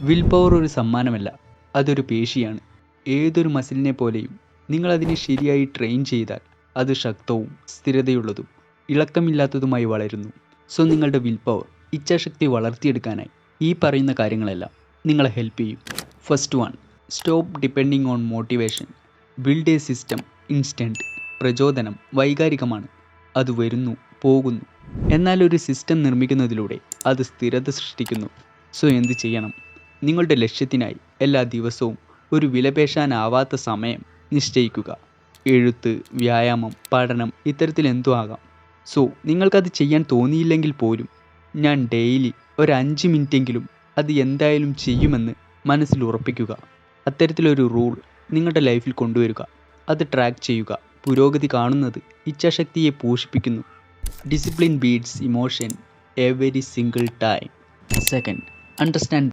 Will power ഒരു സമ്മാനമല്ല, അതൊരു പേശിയാണ്. ഏതൊരു മസിലിനെ പോലെയും നിങ്ങളതിനെ ശരിയായി ട്രെയിൻ ചെയ്താൽ അത് ശക്തവും സ്ഥിരതയുള്ളതും ഇളക്കമില്ലാത്തതുമായി വളരുന്നു. സോ നിങ്ങളുടെ വിൽ പവർ, ഇച്ഛാശക്തി വളർത്തിയെടുക്കാനായി ഈ പറയുന്ന കാര്യങ്ങളെല്ലാം നിങ്ങളെ ഹെൽപ്പ് ചെയ്യും. First one, stop depending on motivation. Build A system instant. പ്രചോദനം വൈകാരികമാണ്, അത് വരുന്നു പോകുന്നു. എന്നാൽ ഒരു സിസ്റ്റം നിർമ്മിക്കുന്നതിലൂടെ അത് സ്ഥിരത സൃഷ്ടിക്കുന്നു. സോ എന്ത് ചെയ്യണം? നിങ്ങളുടെ ലക്ഷ്യത്തിനായി എല്ലാ ദിവസവും ഒരു വിലപേശാനാവാത്ത സമയം നിശ്ചയിക്കുക. എഴുത്ത്, വ്യായാമം, പഠനം, ഇത്തരത്തിൽ എന്തും ആകാം. സോ നിങ്ങൾക്കത് ചെയ്യാൻ തോന്നിയില്ലെങ്കിൽ പോലും ഞാൻ ഡെയിലി ഒരു 5 മിനിറ്റെങ്കിലും അത് എന്തായാലും ചെയ്യുമെന്ന് മനസ്സിൽ ഉറപ്പിക്കുക. അത്തരത്തിലൊരു റൂൾ നിങ്ങളുടെ ലൈഫിൽ കൊണ്ടുവരിക. അത് ട്രാക്ക് ചെയ്യുക. പുരോഗതി കാണുന്നത് ഇച്ഛാശക്തിയെ പോഷിപ്പിക്കുന്നു. Discipline beats emotion every single time. Second, understand